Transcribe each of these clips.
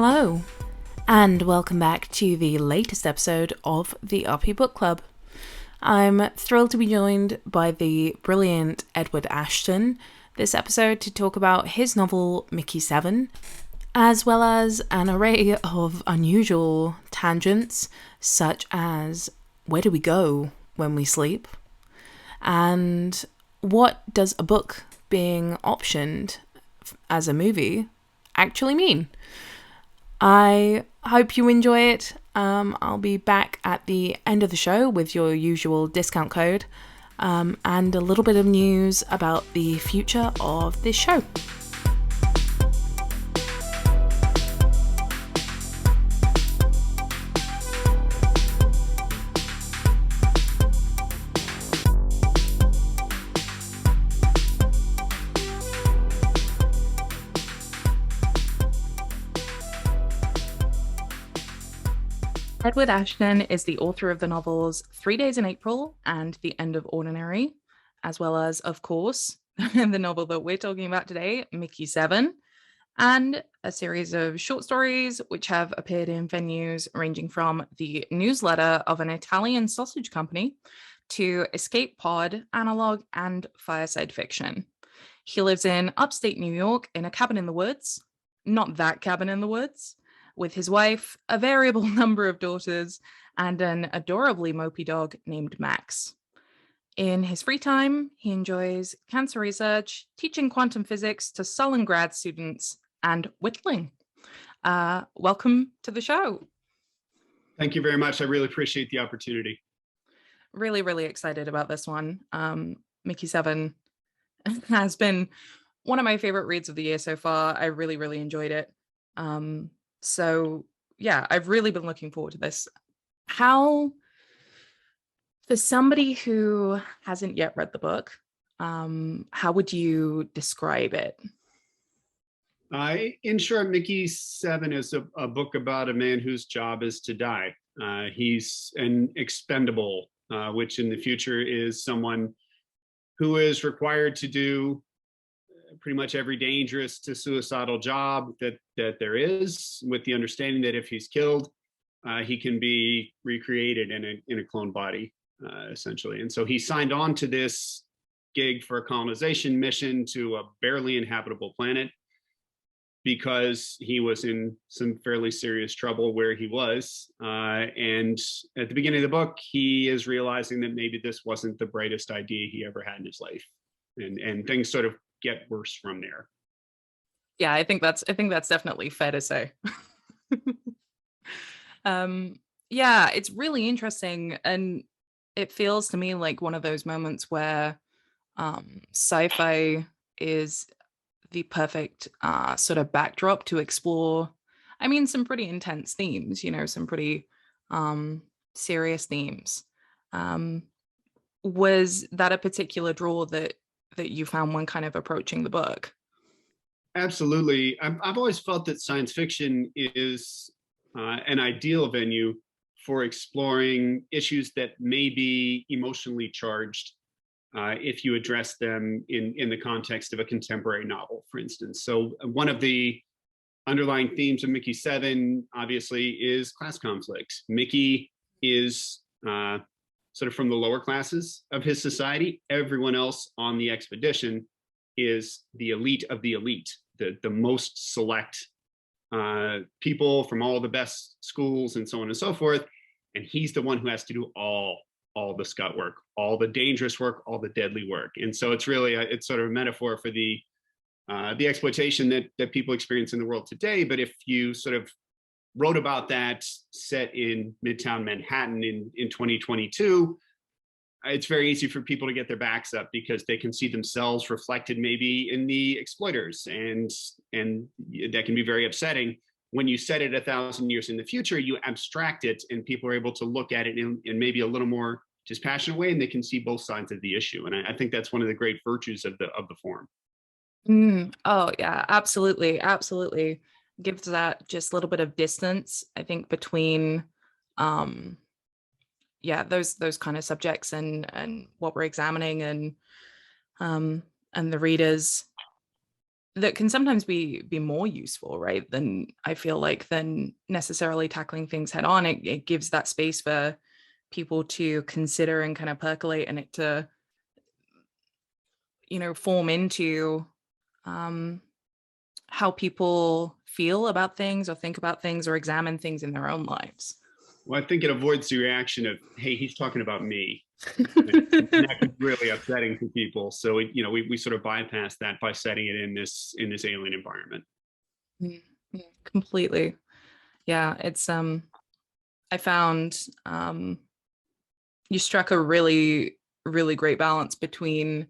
Hello, and welcome back to the latest episode of the RP Book Club. I'm thrilled to be joined by the brilliant Edward Ashton this episode to talk about his novel Mickey 7, as well as an array of unusual tangents, such as where do we go when we sleep, and what does a book being optioned as a movie actually mean. I hope you enjoy it. I'll be back at the end of the show with your usual discount code and a little bit of news about the future of this show. Edward Ashton is the author of the novels 3 Days in April and The End of Ordinary, as well as, of course, the novel that we're talking about today, Mickey 7, and a series of short stories which have appeared in venues ranging from the newsletter of an Italian sausage company to escape pod, analog, and fireside fiction. He lives in upstate New York in a cabin in the woods, not that cabin in the woods, with his wife, a variable number of daughters, and an adorably mopey dog named Max. In his free time, he enjoys cancer research, teaching quantum physics to sullen grad students, and whittling. Welcome to the show. Thank you very much. I really appreciate the opportunity. Really, really excited about this one. Mickey 7 has been one of my favorite reads of the year so far. I really, really enjoyed it. So yeah, I've really been looking forward to this. How, for somebody who hasn't yet read the book, how would you describe it? In short, Mickey 7 is a book about a man whose job is to die. He's an expendable, which in the future is someone who is required to do pretty much every dangerous to suicidal job that there is, with the understanding that if he's killed, he can be recreated in a clone body, essentially. And so he signed on to this gig for a colonization mission to a barely inhabitable planet because he was in some fairly serious trouble where he was. And at the beginning of the book, he is realizing that maybe this wasn't the brightest idea he ever had in his life. And things sort of get worse from there. Yeah, I think that's definitely fair to say. Yeah, it's really interesting, and it feels to me like one of those moments where sci-fi is the perfect sort of backdrop to explore, I mean, some pretty intense themes, some pretty serious themes. Was that a particular draw that you found when kind of approaching the book? Absolutely. I've always felt that science fiction is an ideal venue for exploring issues that may be emotionally charged if you address them in the context of a contemporary novel, for instance. So one of the underlying themes of Mickey 7, obviously, is class conflicts. Mickey is sort of from the lower classes of his society. Everyone else on the expedition is the elite of the elite, the most select people from all the best schools and so on and so forth. And he's the one who has to do all the scut work, all the dangerous work, all the deadly work. And so it's really it's sort of a metaphor for the exploitation that people experience in the world today. But if you sort of wrote about that set in Midtown Manhattan in 2022, it's very easy for people to get their backs up because they can see themselves reflected maybe in the exploiters, and that can be very upsetting. When you set it 1,000 years in the future, you abstract it, and people are able to look at it in maybe a little more dispassionate way, and they can see both sides of the issue. And I think that's one of the great virtues of the form. Oh yeah, absolutely, absolutely. Gives that just a little bit of distance, I think, between those kind of subjects and what we're examining, and the readers. that can sometimes be more useful, right? Than I feel like than necessarily tackling things head on. It gives that space for people to consider and kind of percolate, and it to, form into um, how people feel about things or think about things or examine things in their own lives. Well, I think it avoids the reaction of, "Hey, he's talking about me." And that can be really upsetting to people. So we sort of bypass that by setting it in this alien environment. Completely. Yeah, it's I found you struck a really, really great balance between,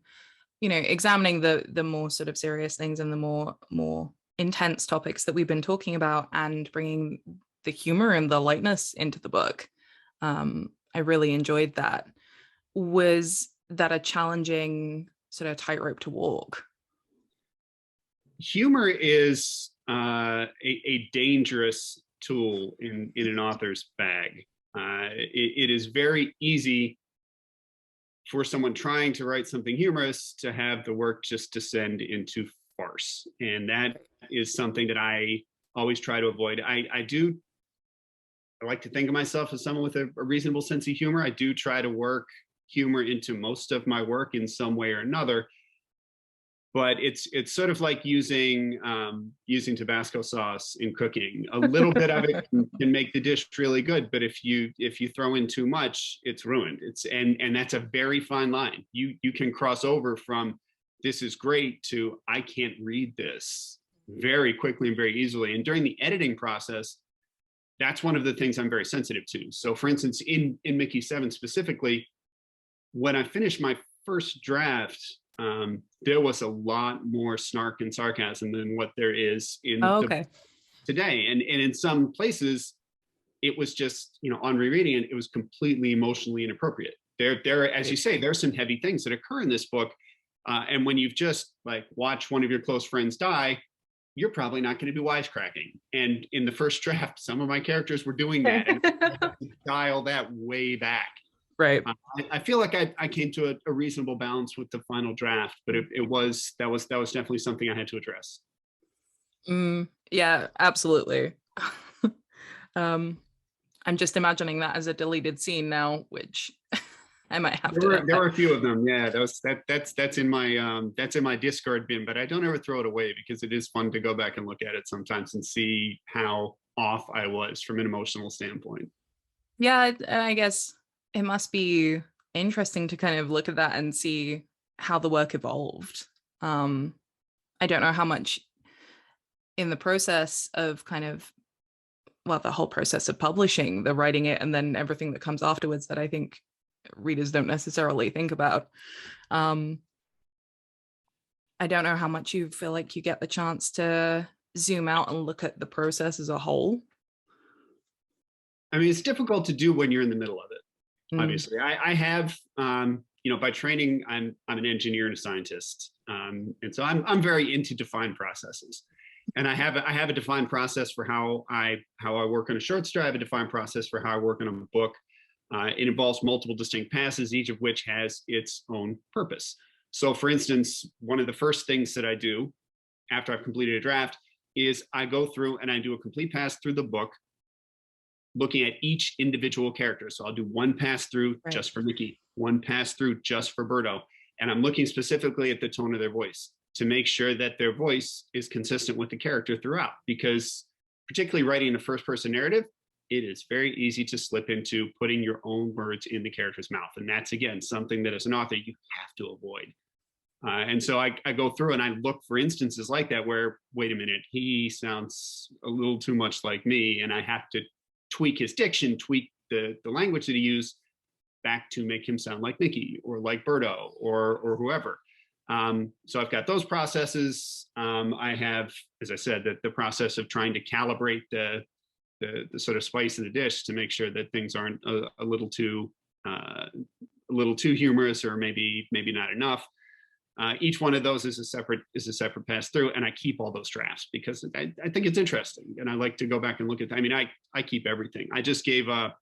examining the more sort of serious things and the more intense topics that we've been talking about, and bringing the humor and the lightness into the book. I really enjoyed that. Was that a challenging sort of tightrope to walk? Humor is a dangerous tool in an author's bag. It is very easy for someone trying to write something humorous to have the work just descend into farce. And that is something that I always try to avoid. I like to think of myself as someone with a reasonable sense of humor. I do try to work humor into most of my work in some way or another. But it's sort of like using Tabasco sauce in cooking. A little bit of it can make the dish really good, but if you throw in too much, it's ruined. And that's a very fine line. You can cross over from "this is great" to "I can't read this" very quickly and very easily. And during the editing process, that's one of the things I'm very sensitive to. So, for instance, in Mickey 7 specifically, when I finished my first draft, there was a lot more snark and sarcasm than what there is in Okay. today. And in some places, it was just, on rereading it, it was completely emotionally inappropriate. There, as you say, there are some heavy things that occur in this book. And when you've just like watched one of your close friends die, you're probably not going to be wisecracking. And in the first draft, some of my characters were doing that, and I had to dial that way back. Right. I feel like I came to a reasonable balance with the final draft, but that was definitely something I had to address. Yeah, absolutely. um, I'm just imagining that as a deleted scene now, which I might have There were a few of them. Yeah, that's in my discard bin, but I don't ever throw it away because it is fun to go back and look at it sometimes and see how off I was from an emotional standpoint. Yeah, I guess it must be interesting to kind of look at that and see how the work evolved. I don't know how much in the process of kind of, well, the whole process of publishing, the writing it, and then everything that comes afterwards that I think readers don't necessarily think about. I don't know how much you feel like you get the chance to zoom out and look at the process as a whole. I mean, it's difficult to do when you're in the middle of it. Obviously, I have, by training, I'm an engineer and a scientist, and so I'm very into defined processes. And I have a defined process for how I work on a short story. I have a defined process for how I work on a book. It involves multiple distinct passes, each of which has its own purpose. So, for instance, one of the first things that I do after I've completed a draft is I go through and I do a complete pass through the book, looking at each individual character. So I'll do one pass through just for Mickey, one pass through just for Berto. And I'm looking specifically at the tone of their voice to make sure that their voice is consistent with the character throughout. Because particularly writing a first person narrative, it is very easy to slip into putting your own words in the character's mouth. And that's, again, something that as an author, you have to avoid. And so I go through and I look for instances like that where, wait a minute, he sounds a little too much like me, and I have to tweak his diction, tweak the language that he used back to make him sound like Mickey or like Berto or whoever. So I've got those processes. I have, as I said, the process of trying to calibrate the sort of spice of the dish to make sure that things aren't a little too humorous or maybe not enough. Each one of those is a separate pass through, and I keep all those drafts because I think it's interesting, and I like to go back and look at that. I mean, I keep everything. I just gave a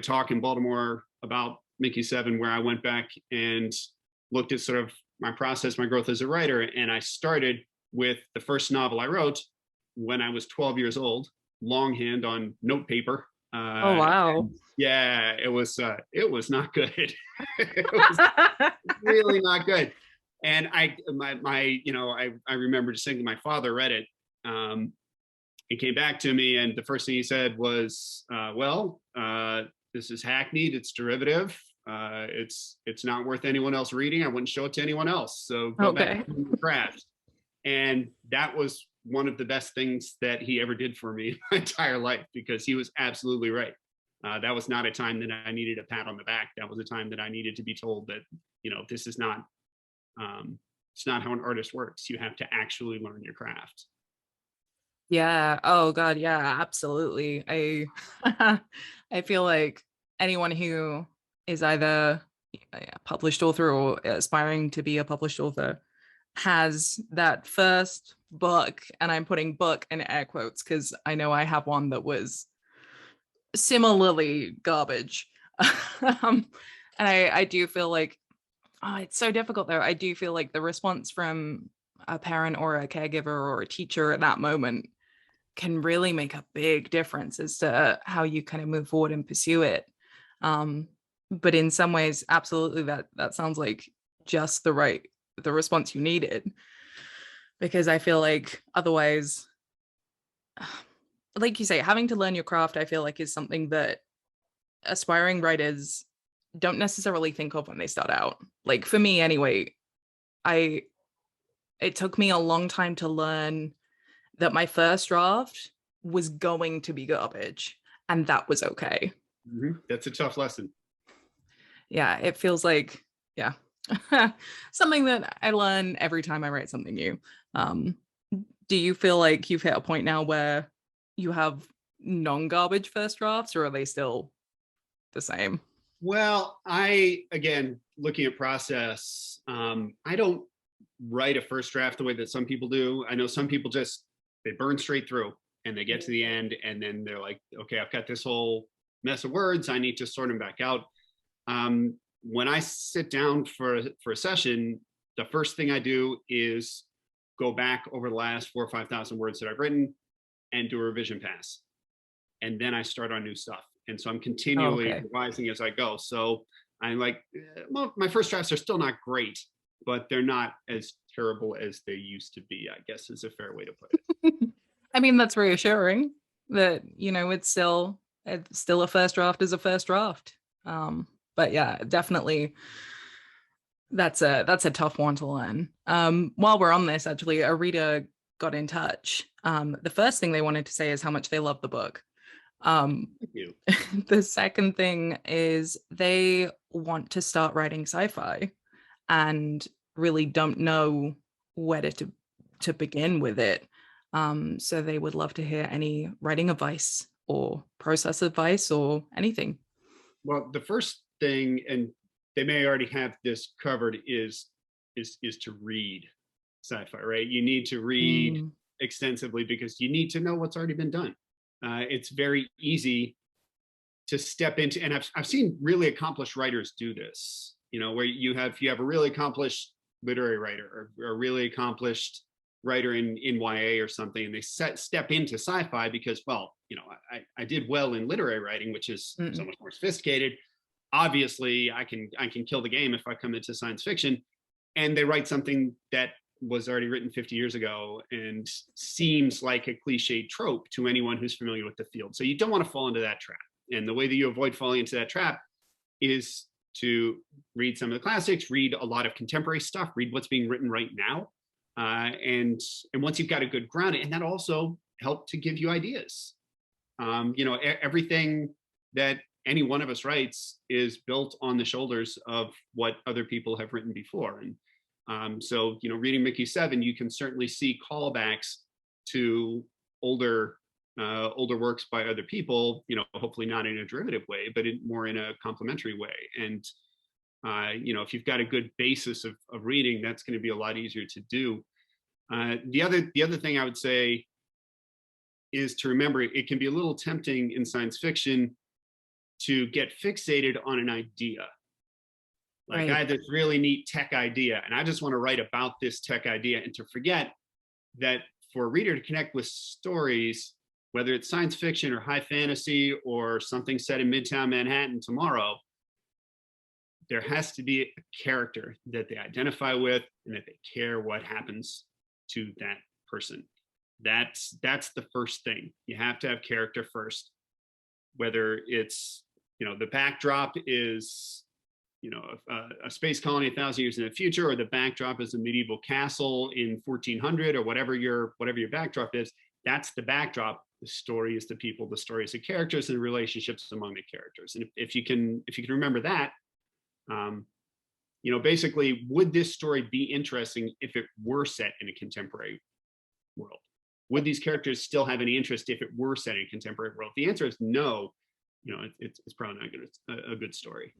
talk in Baltimore about Mickey 7 where I went back and looked at sort of my process, my growth as a writer, and I started with the first novel I wrote when I was 12 years old, longhand on note paper. Oh wow. Yeah, it was not good. It was really not good. And I remember just thinking, my father read it. He came back to me, and the first thing he said was, this is hackneyed, it's derivative, it's not worth anyone else reading. I wouldn't show it to anyone else. So go back Okay. to the craft. And that was one of the best things that he ever did for me my entire life, because he was absolutely right. That was not a time that I needed a pat on the back. That was a time that I needed to be told that, this is not, it's not how an artist works. You have to actually learn your craft. Yeah. Oh God. Yeah. Absolutely. I feel like anyone who is either a published author or aspiring to be a published author has that first book, and I'm putting book in air quotes because I know I have one that was similarly garbage. um, and I do feel like, oh, it's so difficult though. I do feel like the response from a parent or a caregiver or a teacher at that moment can really make a big difference as to how you kind of move forward and pursue it. But in some ways, absolutely, that sounds like just the response you needed, because I feel like otherwise, like you say, having to learn your craft, I feel like is something that aspiring writers don't necessarily think of when they start out. Like for me anyway, I it took me a long time to learn that my first draft was going to be garbage, and that was okay. That's a tough lesson. Yeah, it feels like, yeah, something that I learn every time I write something new. Um, do you feel like you've hit a point now where you have non-garbage first drafts, or are they still the same? Well, again, looking at process, I don't write a first draft the way that some people do. I know some people they burn straight through and they get to the end, and then they're like, okay, I've got this whole mess of words, I need to sort them back out. When I sit down for a session, the first thing I do is go back over the last 4,000 or 5,000 words that I've written and do a revision pass. And then I start on new stuff. And so I'm Oh, continually okay. revising as I go. So I'm like, well, my first drafts are still not great, but they're not as terrible as they used to be, I guess is a fair way to put it. I mean, that's reassuring that, it's still a first draft is a first draft. But yeah, definitely that's a tough one to learn. While we're on this, actually, a reader got in touch. The first thing they wanted to say is how much they love the book. Thank you. The second thing is they want to start writing sci-fi and really don't know where to begin with it. So they would love to hear any writing advice or process advice or anything. Well, the first thing, and they may already have this covered, is to read sci-fi, right? You need to read Mm, extensively because you need to know what's already been done. It's very easy to step into, and I've seen really accomplished writers do this, where you have a really accomplished literary writer or a really accomplished writer in YA or something, and they step into sci-fi because, well, I did well in literary writing, which is so mm, much more sophisticated. Obviously, I can kill the game if I come into science fiction. And they write something that was already written 50 years ago and seems like a cliched trope to anyone who's familiar with the field. So you don't want to fall into that trap. And the way that you avoid falling into that trap is to read some of the classics, read a lot of contemporary stuff, read what's being written right now. And once you've got a good ground, and that also helped to give you ideas. Everything that any one of us writes is built on the shoulders of what other people have written before. And so, reading Mickey 7, you can certainly see callbacks to older works by other people, hopefully not in a derivative way, but more in a complementary way. And, if you've got a good basis of reading, that's going to be a lot easier to do. The other thing I would say is to remember, it can be a little tempting in science fiction to get fixated on an idea. Like, I right. had this really neat tech idea and I just want to write about this tech idea, and to forget that for a reader to connect with stories, whether it's science fiction or high fantasy or something set in Midtown Manhattan tomorrow, there has to be a character that they identify with and that they care what happens to that person. That's the first thing. You have to have character first, whether it's, the backdrop is, a space colony 1,000 years in the future, or the backdrop is a medieval castle in 1400, or whatever your backdrop is. That's the backdrop. The story is the people, the story is the characters, and the relationships among the characters. And if you can remember that, basically, would this story be interesting if it were set in a contemporary world? Would these characters still have any interest if it were set in a contemporary world? The answer is no. It's probably not a good story.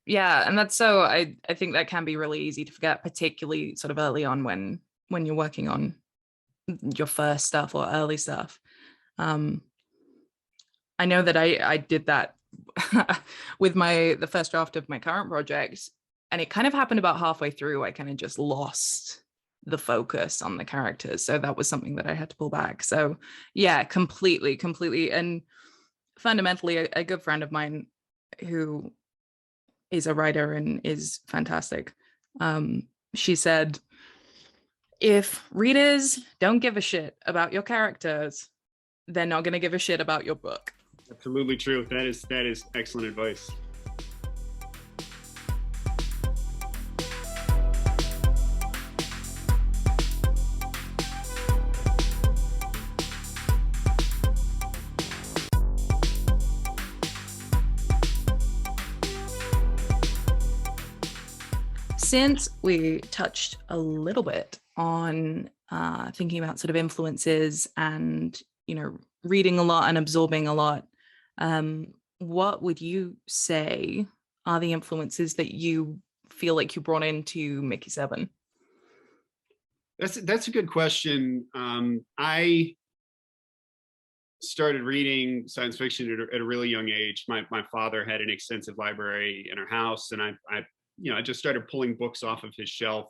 Yeah, and that's so. I think that can be really easy to forget, particularly sort of early on when you're working on your first stuff or early stuff. I know that I did that with the first draft of my current project, and it kind of happened about halfway through. I kind of just lost the focus on the characters, so that was something that I had to pull back. So yeah, completely. And fundamentally, a good friend of mine who is a writer and is fantastic, she said, if readers don't give a shit about your characters, they're not going to give a shit about your book. Absolutely true. That is excellent advice. Since we touched a little bit on thinking about sort of influences and, reading a lot and absorbing a lot, what would you say are the influences that you feel like you brought into Mickey 7? That's a good question. I started reading science fiction at a really young age. My father had an extensive library in our house, and I just started pulling books off of his shelf,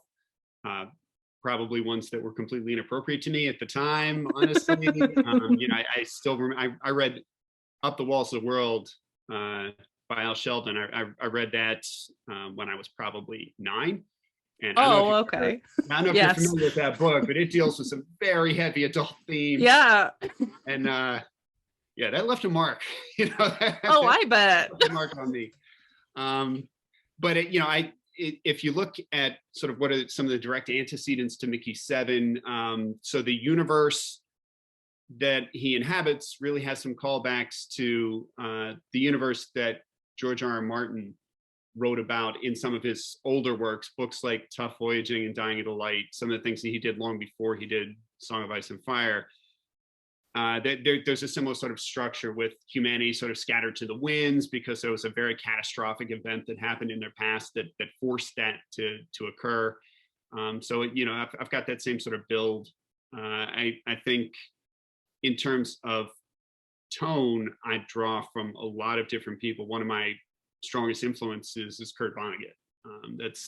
probably ones that were completely inappropriate to me at the time, honestly. I still remember, I read Up the Walls of the World by Al Sheldon. I read that when I was probably 9. And okay. I don't know if you're familiar with that book, but it deals with some very heavy adult themes. Yeah. And that left a mark. I bet. Left a mark on me. But if you look at sort of what are some of the direct antecedents to Mickey 7, so the universe that he inhabits really has some callbacks to the universe that George R.R. Martin wrote about in some of his older works, books like Tough Voyaging and Dying of the Light, some of the things that he did long before he did Song of Ice and Fire. There's a similar sort of structure with humanity sort of scattered to the winds because there was a very catastrophic event that happened in their past that forced that to occur. So I've got that same sort of build. I think in terms of tone, I draw from a lot of different people. One of my strongest influences is Kurt Vonnegut.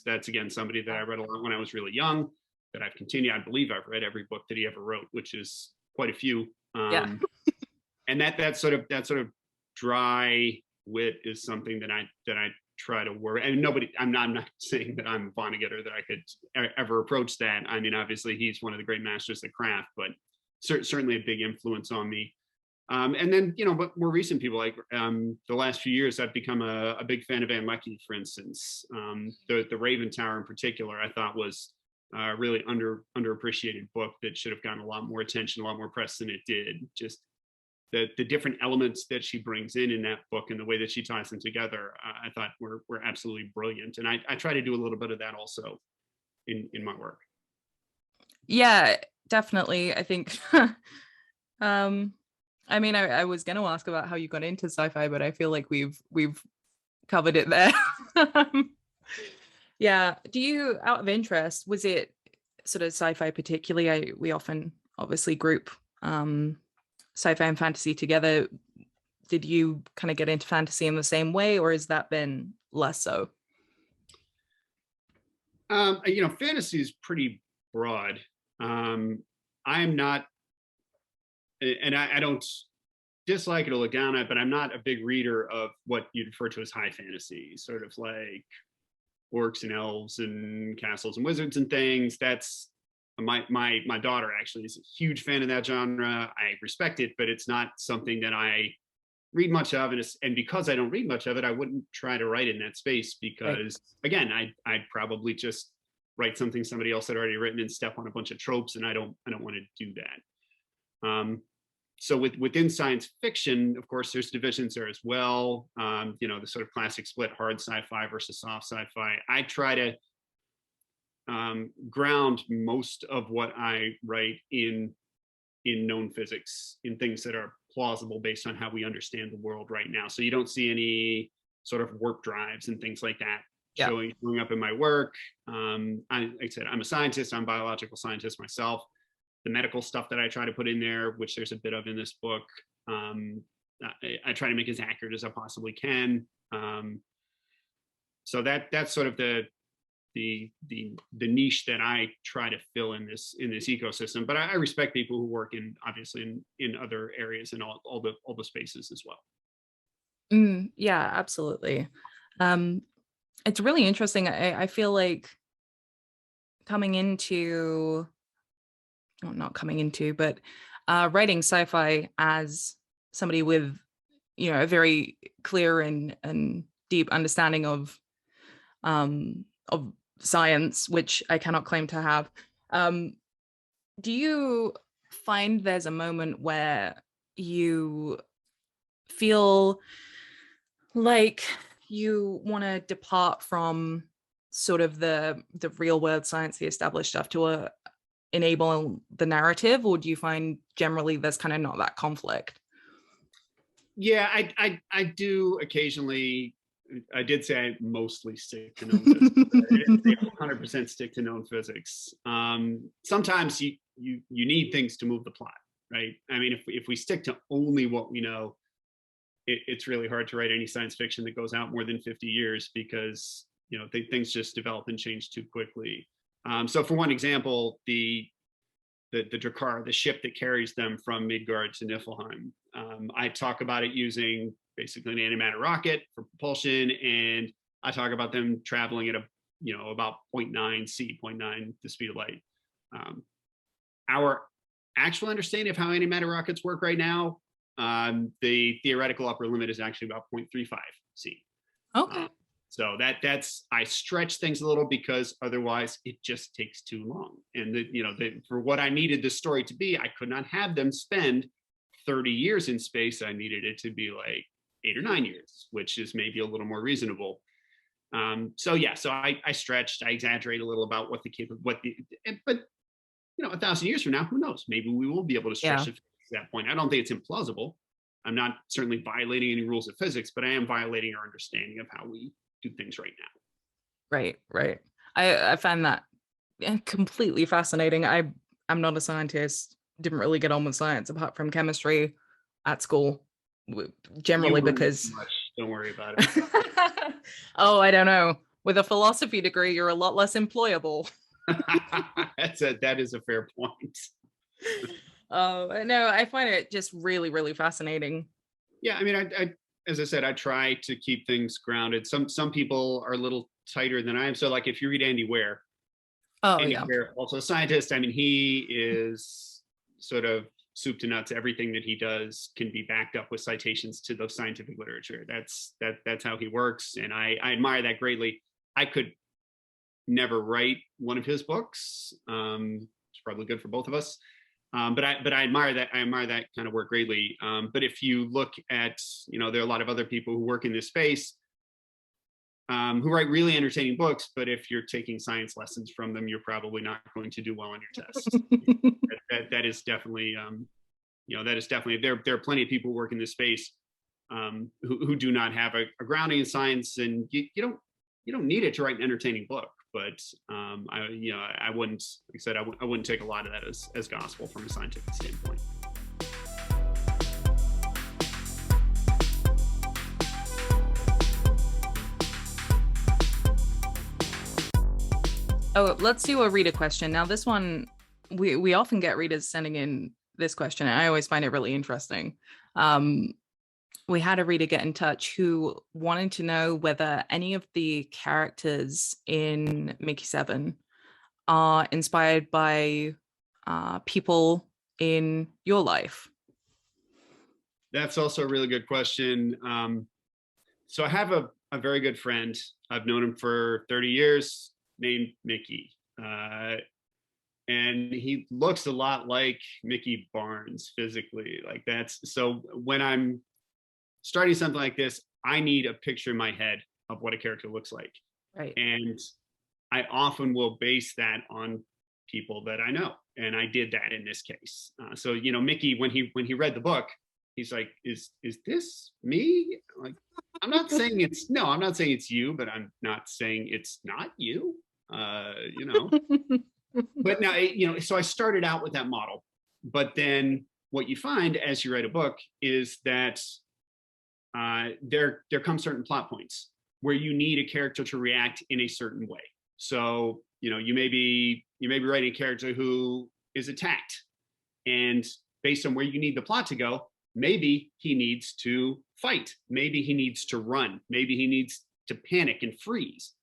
That's again somebody that I read a lot when I was really young, that I've continued. I believe I've read every book that he ever wrote, which is quite a few. And that sort of dry wit is something that I try to work. And I'm not saying that I'm Vonnegut or that I could ever approach that. I mean, obviously he's one of the great masters of craft, but certainly a big influence on me. And then, but more recent people, like the last few years, I've become a big fan of Van Leckie, for instance. The Raven Tower in particular, I thought was a really underappreciated book that should have gotten a lot more attention, a lot more press than it did. Just the different elements that she brings in that book and the way that she ties them together, I thought were absolutely brilliant. And I try to do a little bit of that also in my work. Yeah, definitely. I think I mean, I was going to ask about how you got into sci-fi, but I feel like we've covered it there. Yeah. Do you, out of interest, was it sort of sci-fi particularly? We often obviously group sci-fi and fantasy together. Did you kind of get into fantasy in the same way, or has that been less so? Fantasy is pretty broad. I'm not, and I don't dislike it or look down at, but I'm not a big reader of what you'd refer to as high fantasy, sort of like orcs and elves and castles and wizards and things. That's my daughter actually is a huge fan of that genre. I respect it, but it's not something that I read much of, and because I don't read much of it, I wouldn't try to write in that space because, again, I'd probably just write something somebody else had already written and step on a bunch of tropes, and I don't want to do that. So within science fiction, of course, there's divisions there as well. The sort of classic split, hard sci-fi versus soft sci-fi. I try to ground most of what I write in known physics, in things that are plausible based on how we understand the world right now. So you don't see any sort of warp drives and things like that showing up in my work. Like I said, I'm a scientist. I'm a biological scientist myself. The medical stuff that I try to put in there, which there's a bit of in this book, I try to make as accurate as I possibly can. So that's sort of the niche that I try to fill in this ecosystem. But I respect people who work obviously in other areas and all the spaces as well. Yeah, absolutely. It's really interesting. I feel like writing sci-fi as somebody with, a very clear and deep understanding of science, which I cannot claim to have. Do you find there's a moment where you feel like you want to depart from sort of the real world science, the established stuff, to enable the narrative, or do you find generally there's kind of not that conflict? Yeah, I do occasionally. I did say I mostly stick to known physics. I didn't say 100% stick to known physics. Sometimes you need things to move the plot, right? I mean, if we stick to only what we know, it's really hard to write any science fiction that goes out more than 50 years because things just develop and change too quickly. So for one example, the Drakkar, the ship that carries them from Midgard to Niflheim, I talk about it using basically an antimatter rocket for propulsion, and I talk about them traveling at about 0.9 c, 0.9 the speed of light. Our actual understanding of how antimatter rockets work right now, the theoretical upper limit is actually about 0.35 c. Okay. So that's I stretch things a little because otherwise it just takes too long. And for what I needed the story to be, I could not have them spend 30 years in space. I needed it to be like 8 or 9 years, which is maybe a little more reasonable. So I stretched, I exaggerate a little about but 1,000 years from now, who knows? Maybe we will be able to stretch it to that point. I don't think it's implausible. I'm not certainly violating any rules of physics, but I am violating our understanding of how we do things right now. Right. I find that completely fascinating. I'm not a scientist, didn't really get on with science apart from chemistry at school, generally because don't worry about it. Oh, I don't know. With a philosophy degree, you're a lot less employable. That is a fair point. Oh, no, I find it just really, really fascinating. Yeah, I mean, I as I said, I try to keep things grounded. Some people are a little tighter than I am. So like if you read Andy Weir, Weir, also a scientist, I mean, he is sort of soup to nuts. Everything that he does can be backed up with citations to the scientific literature. That's how he works. And I admire that greatly. I could never write one of his books. It's probably good for both of us. But I admire that. I admire that kind of work greatly. But if you look at, there are a lot of other people who work in this space who write really entertaining books. But if you're taking science lessons from them, you're probably not going to do well on your test. that is definitely, there are plenty of people who work in this space who do not have a grounding in science, and you don't need it to write an entertaining book. But I wouldn't, like I said, I wouldn't take a lot of that as gospel from a scientific standpoint. Oh, let's do a reader question. Now, this one, we often get readers sending in this question, and I always find it really interesting. We had a reader get in touch who wanted to know whether any of the characters in Mickey 7 are inspired by people in your life. That's also a really good question. So I have a very good friend. I've known him for 30 years, named Mickey. And he looks a lot like Mickey Barnes physically. Like that's so when I'm starting something like this, I need a picture in my head of what a character looks like. Right. And I often will base that on people that I know. And I did that in this case. So, Mickey, when he read the book, he's like, is this me? Like, I'm not saying it's you, but I'm not saying it's not you. But now, so I started out with that model, but then what you find as you write a book is that there come certain plot points where you need a character to react in a certain way. So, you may be writing a character who is attacked, and based on where you need the plot to go, maybe he needs to fight, maybe he needs to run, maybe he needs to panic and freeze.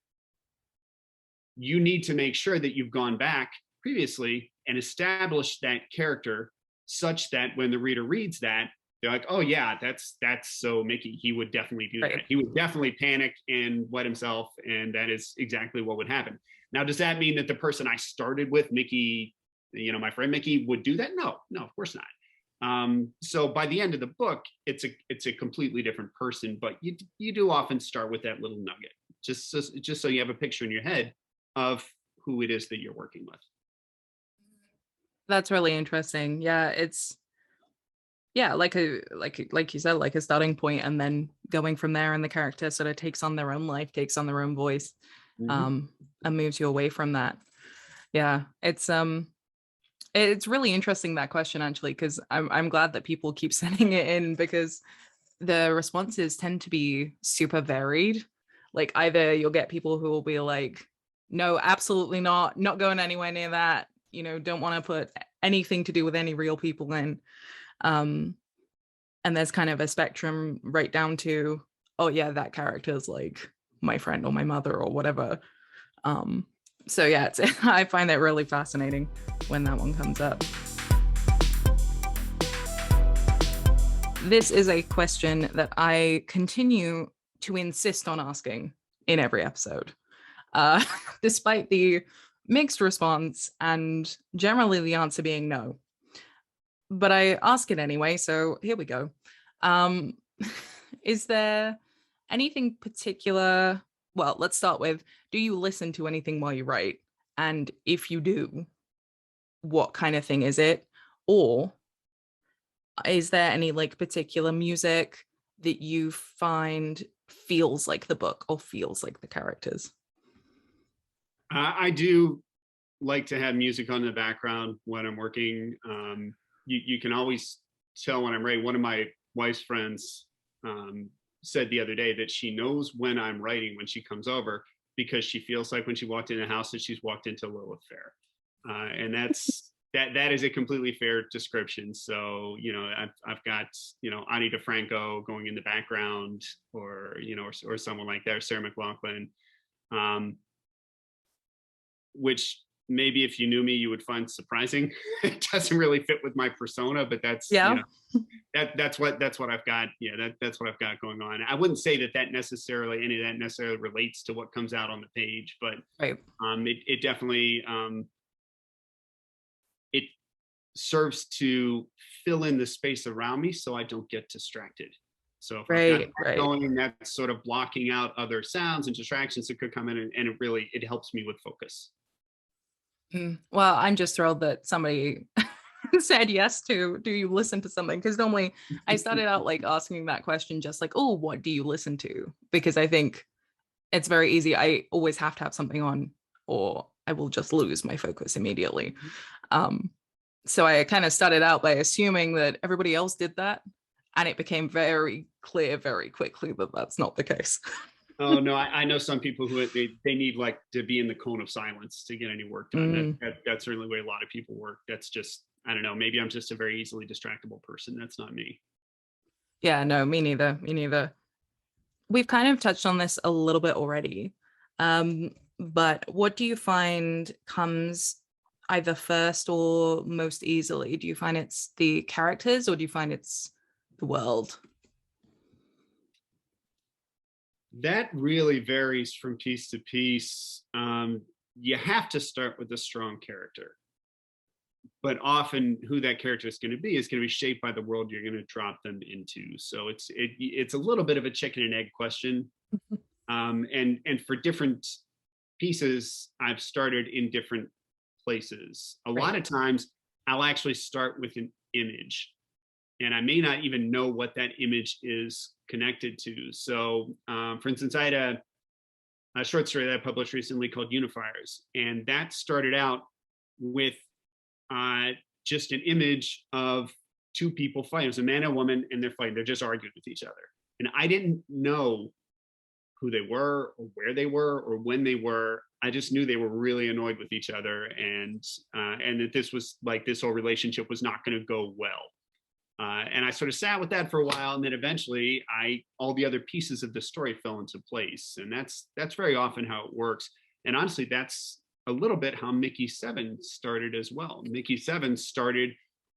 You need to make sure that you've gone back previously and established that character such that when the reader reads that, they're like, oh yeah, that's so Mickey. He would definitely do that. He would definitely panic and wet himself, and that is exactly what would happen. Now, does that mean that the person I started with, Mickey, my friend Mickey, would do that? No, of course not. So by the end of the book, it's a completely different person, but you do often start with that little nugget, just so you have a picture in your head of who it is that you're working with. That's really interesting. Yeah, it's like you said, like a starting point, and then going from there, and the character sort of takes on their own life, takes on their own voice, and moves you away from that. Yeah, it's really interesting, that question, actually, because I'm glad that people keep sending it in, because the responses tend to be super varied. Like, either you'll get people who will be like, no, absolutely not going anywhere near that, don't want to put anything to do with any real people in. And there's kind of a spectrum right down to, oh yeah, that character is like my friend or my mother or whatever. So yeah, I find that really fascinating when that one comes up. This is a question that I continue to insist on asking in every episode, despite the mixed response and generally the answer being no. But I ask it anyway, so here we go. Is there anything particular? Well, let's start with, do you listen to anything while you write? And if you do, what kind of thing is it? Or is there any like particular music that you find feels like the book or feels like the characters? I do like to have music on in the background when I'm working. You can always tell when I'm writing. One of my wife's friends said the other day that she knows when I'm writing when she comes over, because she feels like when she walked in the house that she's walked into Lilith Fair. And that is a completely fair description. So, I've got, Ani DeFranco going in the background, or someone like that, or Sarah McLachlan, which maybe if you knew me, you would find surprising. It doesn't really fit with my persona, but that's, that's what I've got. Yeah, that's what I've got going on. I wouldn't say that any of that necessarily relates to what comes out on the page, but it definitely, it serves to fill in the space around me so I don't get distracted. So if I've got that going, that's sort of blocking out other sounds and distractions that could come in, and it helps me with focus. Well, I'm just thrilled that somebody said yes to, do you listen to something? Because normally I started out like asking that question just like, oh, what do you listen to? Because I think it's very easy. I always have to have something on, or I will just lose my focus immediately. So I kind of started out by assuming that everybody else did that, and it became very clear very quickly that that's not the case. Oh no, I know some people who they need like to be in the cone of silence to get any work done. Mm, That's certainly the way a lot of people work. That's just, I don't know. Maybe I'm just a very easily distractible person. That's not me. yeah, no, me neither. Me neither. We've kind of touched on this a little bit already. But what do you find comes either first or most easily? Do you find it's the characters or do you find it's the world? That really varies from piece to piece. You have to start with a strong character, but often who that character is going to be shaped by the world you're going to drop them into. So it's a little bit of a chicken and egg question. And for different pieces, I've started in different places. A Right. lot of times, I'll actually start with an image, and I may not even know what that image is connected to. So, for instance, I had a short story that I published recently called Unifiers, and that started out with uh, just an image of two people fighting. It was a man and a woman, and they're fighting. They're just arguing with each other, and I didn't know who they were or where they were or when they were. I just knew they were really annoyed with each other, and that this was like this whole relationship was not going to go well. And I sort of sat with that for a while, and then eventually, all the other pieces of the story fell into place, and that's very often how it works. And honestly, that's a little bit how Mickey 7 started as well. Mickey 7 started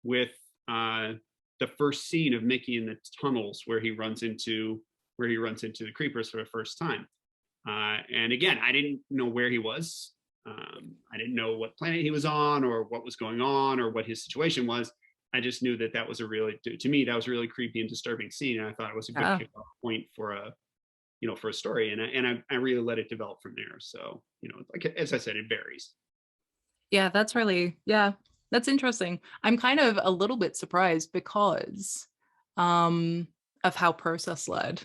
with the first scene of Mickey in the tunnels where he runs into the creepers for the first time. And again, I didn't know where he was. I didn't know what planet he was on or what was going on or what his situation was. I just knew that was a really, to me, that was a really creepy and disturbing scene. And I thought it was a good Yeah. kickoff point for a story. And I really let it develop from there. So, like, as I said, it varies. Yeah, that's interesting. I'm kind of a little bit surprised because um of how process led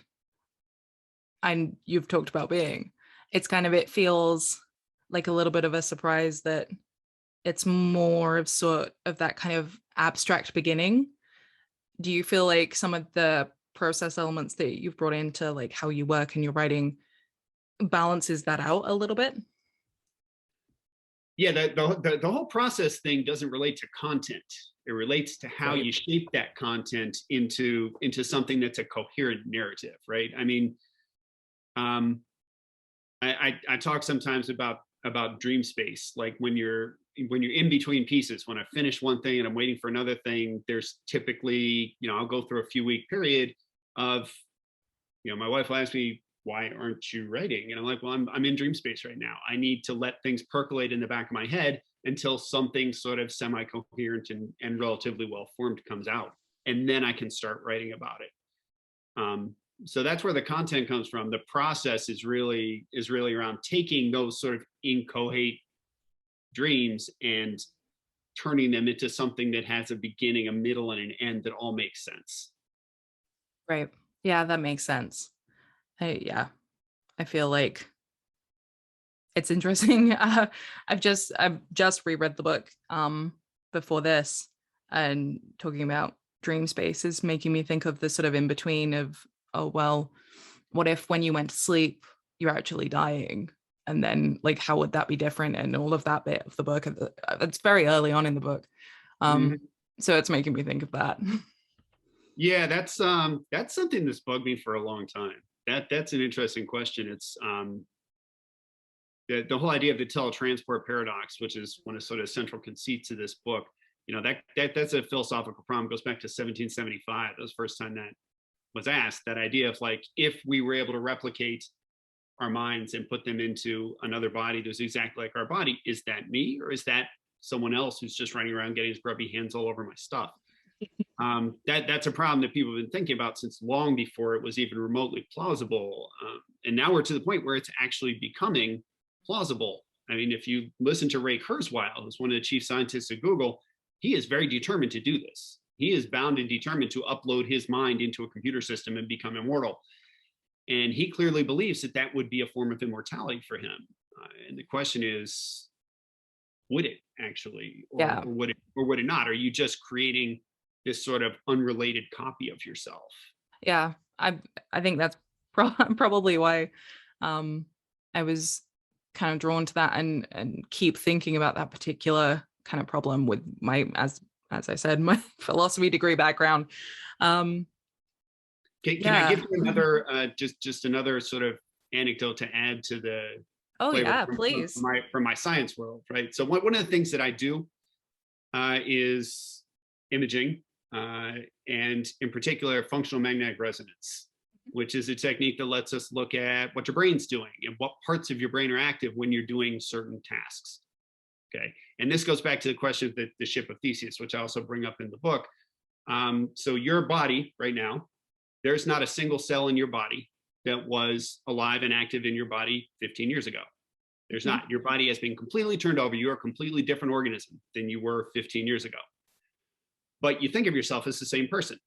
and you've talked about being. It feels like a little bit of a surprise that it's more of sort of that kind of abstract beginning. Do you feel like some of the process elements that you've brought into like how you work and your writing balances that out a little bit? Yeah, the whole process thing doesn't relate to content. It relates to how Right. you shape that content into something that's a coherent narrative, right? I mean, um, I talk sometimes about dream space, like when you're in between pieces. When I finish one thing and I'm waiting for another thing, there's typically, I'll go through a few week period of, my wife will ask me, why aren't you writing? And I'm like, well, I'm in dream space right now. I need to let things percolate in the back of my head until something sort of semi-coherent and relatively well formed comes out, and then I can start writing about it. So that's where the content comes from. The process is really around taking those sort of inchoate dreams and turning them into something that has a beginning, a middle, and an end that all makes sense. Right. Yeah, that makes sense. Yeah, I feel like it's interesting. I've just reread the book before this, and talking about dream space is making me think of the sort of in between of, oh well, what if when you went to sleep you're actually dying, and then like how would that be different, and all of that bit of the book. It's very early on in the book, Mhm. so it's making me think of that. Yeah, that's something that's bugged me for a long time. That's an interesting question. It's the whole idea of the teletransport paradox, which is one of sort of central conceits of this book. That's a philosophical problem. It goes back to 1775. That was the first time that was asked. That idea of like, if we were able to replicate our minds and put them into another body that's exactly like our body, is that me or is that someone else who's just running around getting his grubby hands all over my stuff? That's a problem that people have been thinking about since long before it was even remotely plausible. And now we're to the point where it's actually becoming plausible. I mean, if you listen to Ray Kurzweil, who's one of the chief scientists at Google, he is very determined to do this. He is bound and determined to upload his mind into a computer system and become immortal. And he clearly believes that would be a form of immortality for him. And the question is, would it actually, Yeah, or would it not? Are you just creating this sort of unrelated copy of yourself? yeah. I think that's probably why I was kind of drawn to that and keep thinking about that particular kind of problem with my, as I said, my philosophy degree background. Can I give you another just another sort of anecdote to add to the Oh flavor yeah, please. from my science world, right? So one of the things that I do is imaging, and in particular, functional magnetic resonance, which is a technique that lets us look at what your brain's doing and what parts of your brain are active when you're doing certain tasks. Okay, and this goes back to the question of the ship of Theseus, which I also bring up in the book. So your body right now, there's not a single cell in your body that was alive and active in your body 15 years ago. There's not. Your body has been completely turned over. You're a completely different organism than you were 15 years ago. But you think of yourself as the same person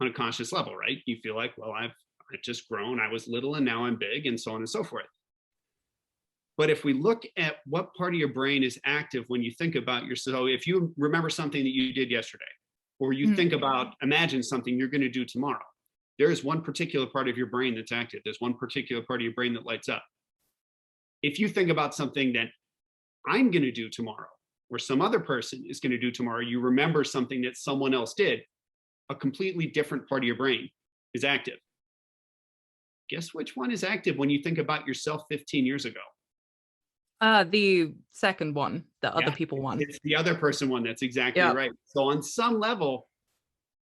on a conscious level, right? You feel like, well, I've just grown. I was little and now I'm big, and so on and so forth. But if we look at what part of your brain is active when you think about yourself, so if you remember something that you did yesterday, or you think about, imagine something you're going to do tomorrow, there is one particular part of your brain that's active. There's one particular part of your brain that lights up. If you think about something that I'm going to do tomorrow, or some other person is going to do tomorrow, you remember something that someone else did, a completely different part of your brain is active. Guess which one is active when you think about yourself 15 years ago? The second one, the other people one. It's the other person one. That's exactly right. So on some level,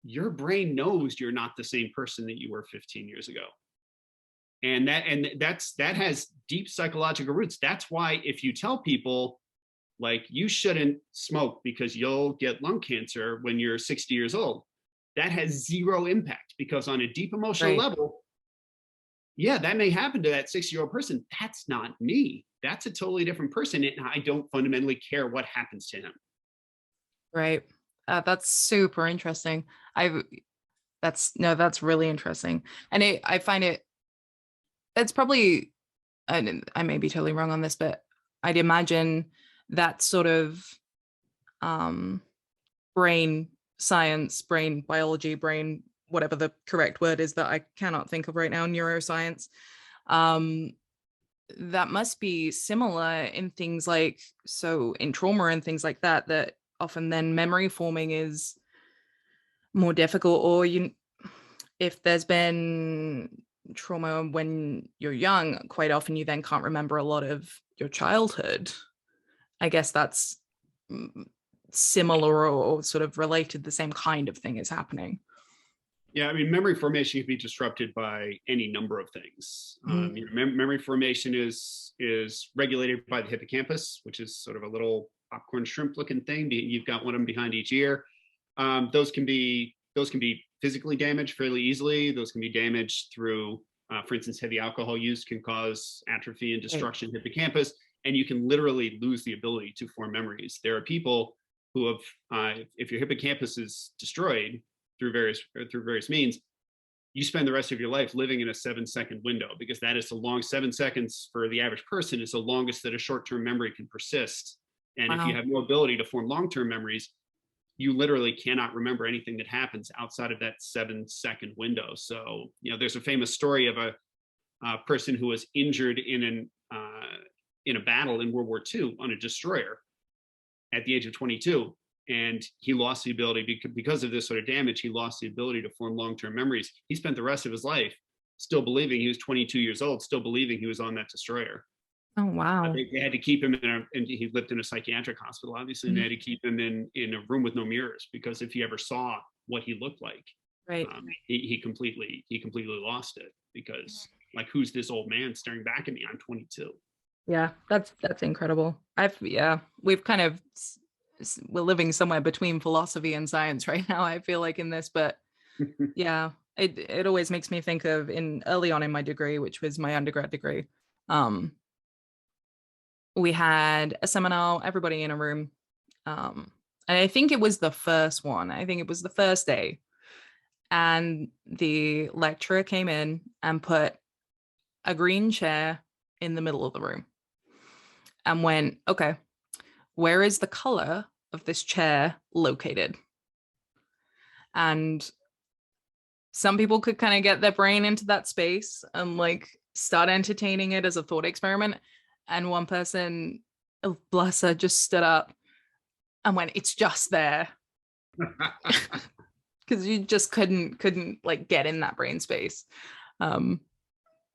your brain knows you're not the same person that you were 15 years ago. And that has deep psychological roots. That's why if you tell people, like, you shouldn't smoke because you'll get lung cancer when you're 60 years old, that has zero impact, because on a deep emotional level, yeah, that may happen to that 60-year-old person. That's not me. That's a totally different person, and I don't fundamentally care what happens to him. Right. That's super interesting. That's really interesting. And I find it's probably, and I may be totally wrong on this, but I'd imagine that sort of brain science, brain biology, brain, whatever the correct word is that I cannot think of right now, neuroscience, that must be similar in things like, so in trauma and things like that, that often then memory forming is more difficult, or if there's been trauma when you're young, quite often you then can't remember a lot of your childhood. I guess that's similar or sort of related, the same kind of thing is happening. Yeah, I mean, memory formation can be disrupted by any number of things. Memory formation is regulated by the hippocampus, which is sort of a little popcorn shrimp-looking thing. You've got one of them behind each ear. Those can be physically damaged fairly easily. Those can be damaged through, for instance, heavy alcohol use can cause atrophy and destruction of the hippocampus, and you can literally lose the ability to form memories. There are people who have, if your hippocampus is destroyed through various means, you spend the rest of your life living in a 7-second window, because that is the long 7 seconds for the average person is the longest that a short-term memory can persist. And if you have no ability to form long-term memories, you literally cannot remember anything that happens outside of that 7-second window. So, there's a famous story of a person who was injured in a battle in World War II on a destroyer at the age of 22. And he lost the ability, because of this sort of damage, he lost the ability to form long-term memories. He spent the rest of his life still believing, he was 22 years old, still believing he was on that destroyer. Oh, wow. They had to keep him and he lived in a psychiatric hospital, obviously, and they had to keep him in a room with no mirrors, because if he ever saw what he looked like, he completely lost it, because, like, who's this old man staring back at me? I'm 22. Yeah, that's incredible. We've kind of, we're living somewhere between philosophy and science right now, I feel like, in this, but yeah, it always makes me think of early on in my degree, which was my undergrad degree. We had a seminar, everybody in a room. And I think it was the first one. I think it was the first day. And the lecturer came in and put a green chair in the middle of the room and went, okay, where is the color of this chair located? And some people could kind of get their brain into that space and, like, start entertaining it as a thought experiment. And one person, oh, bless her, just stood up and went, "It's just there." Because you just couldn't like get in that brain space.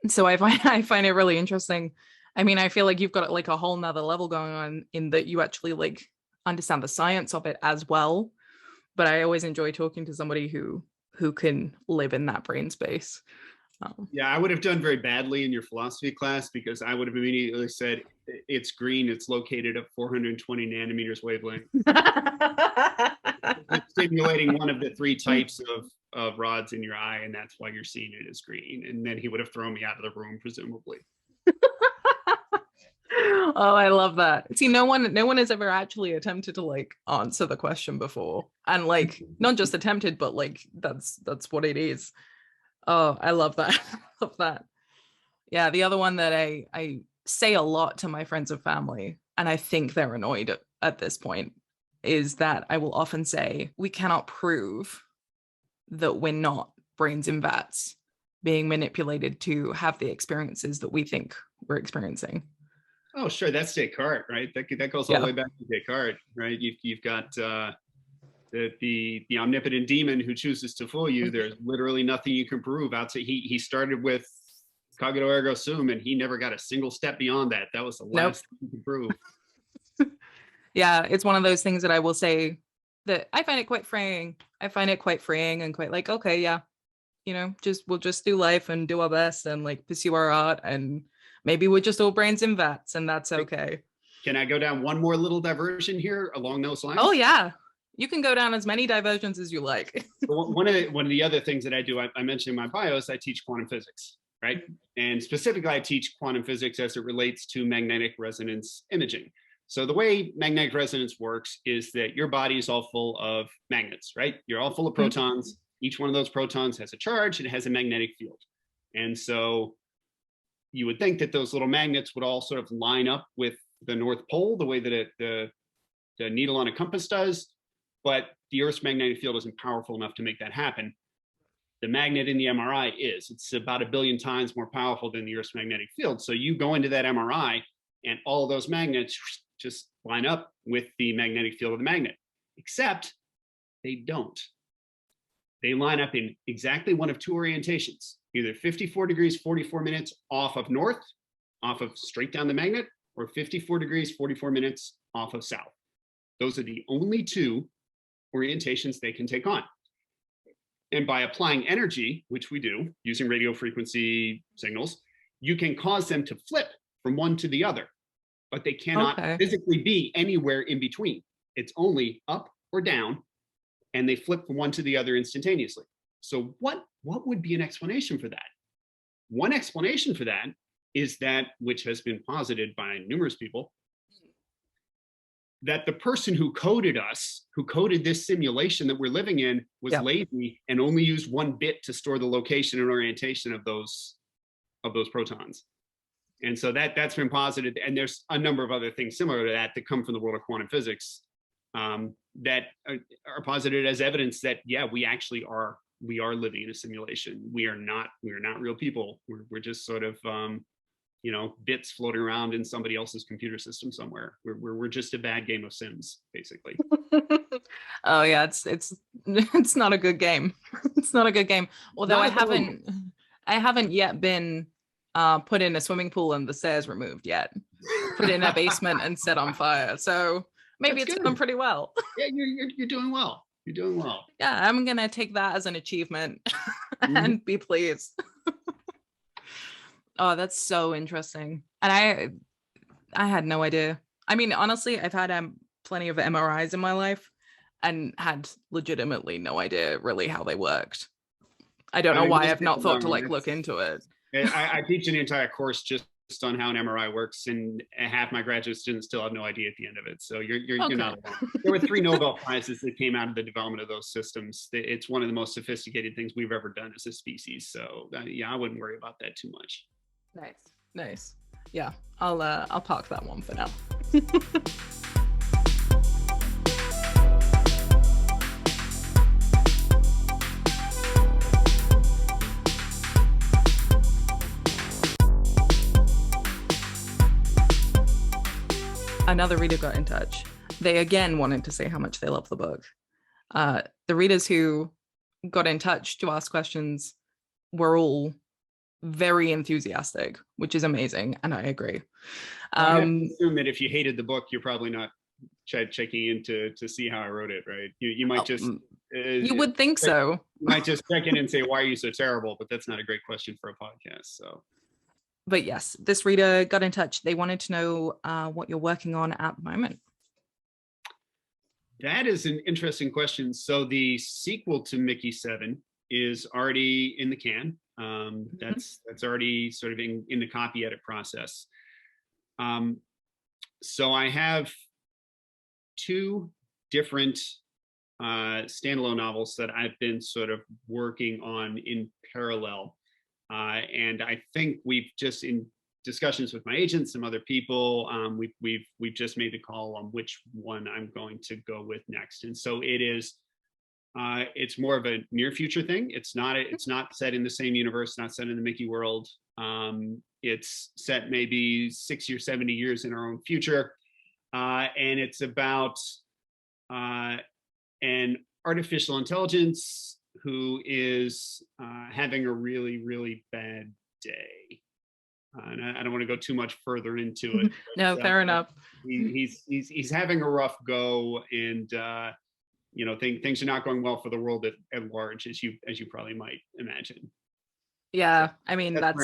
So I find it really interesting. I mean, I feel like you've got like a whole nother level going on in that you actually like understand the science of it as well. But I always enjoy talking to somebody who can live in that brain space. Yeah, I would have done very badly in your philosophy class because I would have immediately said it's green, it's located at 420 nanometers wavelength. It's stimulating one of the three types of rods in your eye, and that's why you're seeing it as green. And then he would have thrown me out of the room, presumably. Oh, I love that. See, no one has ever actually attempted to like answer the question before, and like not just attempted, but like that's what it is. Oh, I love that. Love that. Yeah, the other one that I say a lot to my friends and family, and I think they're annoyed at this point, is that I will often say, we cannot prove that we're not brains in vats being manipulated to have the experiences that we think we're experiencing. Oh, sure. That's Descartes, right? That goes all the way back to Descartes, right? You've got the omnipotent demon who chooses to fool you. There's literally nothing you can prove outside. He started with cogito ergo sum, and he never got a single step beyond that. That was the last thing you could prove. Yeah, it's one of those things that I will say that I find it quite freeing. I find it quite freeing and quite like, okay, yeah, we'll just do life and do our best and like pursue our art, and maybe we're just all brains in vats, and that's okay. Can I go down one more little diversion here along those lines? Oh yeah, you can go down as many diversions as you like. One of the other things that I do, I mentioned in my bios, I teach quantum physics, right? And specifically, I teach quantum physics as it relates to magnetic resonance imaging. So the way magnetic resonance works is that your body is all full of magnets, right? You're all full of protons. Each one of those protons has a charge and it has a magnetic field. And so you would think that those little magnets would all sort of line up with the North Pole, the way that the needle on a compass does. But the Earth's magnetic field isn't powerful enough to make that happen. The magnet in the MRI is. It's about 1 billion times more powerful than the Earth's magnetic field. So you go into that MRI and all of those magnets just line up with the magnetic field of the magnet, except they don't. They line up in exactly one of two orientations, either 54 degrees, 44 minutes off of north, off of straight down the magnet, or 54 degrees, 44 minutes off of south. Those are the only two orientations they can take on. And by applying energy, which we do using radio frequency signals, you can cause them to flip from one to the other, but they cannot physically be anywhere in between. It's only up or down, and they flip from one to the other instantaneously. So what would be an explanation for that? One explanation for that is that, which has been posited by numerous people, that the person who coded this simulation that we're living in was lazy and only used one bit to store the location and orientation of those protons. And so that's been posited. And there's a number of other things similar to that come from the world of quantum physics that are posited as evidence that, yeah, we are living in a simulation. We are not real people. We're just sort of, bits floating around in somebody else's computer system somewhere. We're just a bad game of Sims, basically. Oh yeah, it's not a good game. It's not a good game. Although I haven't yet been put in a swimming pool and the stairs removed yet. Put in a basement and set on fire. So maybe it's gone pretty well. Yeah, you're doing well. You're doing well. Yeah, I'm gonna take that as an achievement and be pleased. Oh, that's so interesting. And I had no idea. I mean, honestly, I've had plenty of MRIs in my life and had legitimately no idea really how they worked. I don't know why I've not thought to look into it. I teach an entire course just on how an MRI works, and half my graduate students still have no idea at the end of it. So you're not alone. There were 3 Nobel Prizes that came out of the development of those systems. It's one of the most sophisticated things we've ever done as a species. So yeah, I wouldn't worry about that too much. Nice. Yeah, I'll park that one for now. Another reader got in touch. They again wanted to say how much they love the book. The readers who got in touch to ask questions were all very enthusiastic, which is amazing, and I agree. I have to assume that if you hated the book, you're probably not checking in to see how I wrote it, right? You might just you would think so. You might just check in and say, "Why are you so terrible?" But that's not a great question for a podcast. So, but yes, this reader got in touch. They wanted to know what you're working on at the moment. That is an interesting question. So the sequel to Mickey 7 is already in the can. That's already sort of in the copy edit process. So I have two different standalone novels that I've been sort of working on in parallel. And I think we've just, in discussions with my agents, some other people, we've just made the call on which one I'm going to go with next. And so it is, it's more of a near future thing. It's not set in the same universe, not set in the Mickey world. It's set maybe 60 or 70 years in our own future. And it's about an artificial intelligence who is having a really, really bad day. And I don't want to go too much further into it. No, fair enough. He's having a rough go, and things are not going well for the world at large, as you probably might imagine. Yeah, I mean, that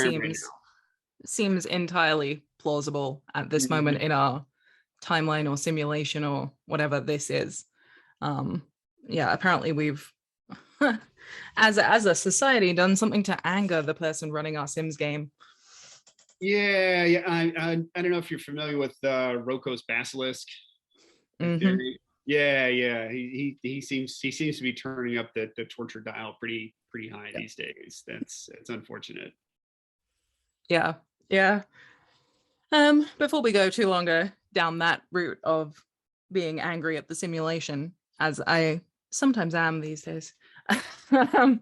seems entirely plausible at this moment in our timeline or simulation or whatever this is. Yeah, apparently we've as a society done something to anger the person running our Sims game. Yeah. I don't know if you're familiar with Roko's basilisk theory. Yeah. He seems to be turning up the torture dial pretty high these days. It's unfortunate. Yeah. Before we go too longer down that route of being angry at the simulation, as I sometimes am these days, are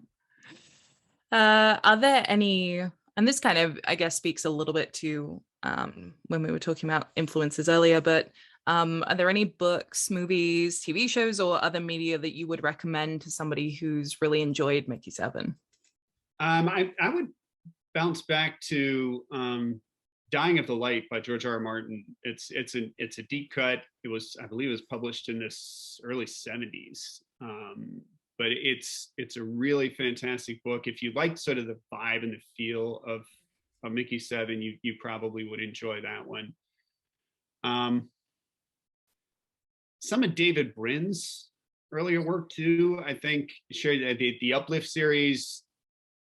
there any, and this kind of, I guess, speaks a little bit to when we were talking about influences earlier, but are there any books, movies, TV shows, or other media that you would recommend to somebody who's really enjoyed Mickey 7? I would bounce back to Dying of the Light by George R.R. Martin. It's a deep cut. I believe it was published in the early 70s. But it's a really fantastic book. If you like sort of the vibe and the feel of Mickey 7, you probably would enjoy that one. Some of David Brin's earlier work too, I think, shared the Uplift series,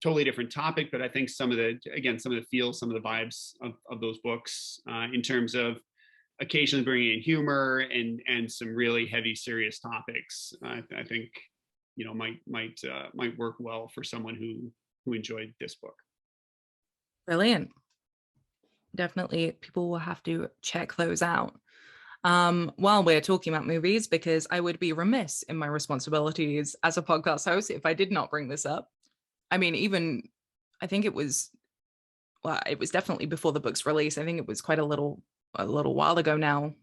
totally different topic, but I think some of the feels, some of the vibes of those books in terms of occasionally bringing in humor and some really heavy, serious topics, I think, might work well for someone who enjoyed this book. Brilliant. Definitely, people will have to check those out. While we're talking about movies, because I would be remiss in my responsibilities as a podcast host if I did not bring this up. I mean, I think it was definitely before the book's release. I think it was quite a little while ago now.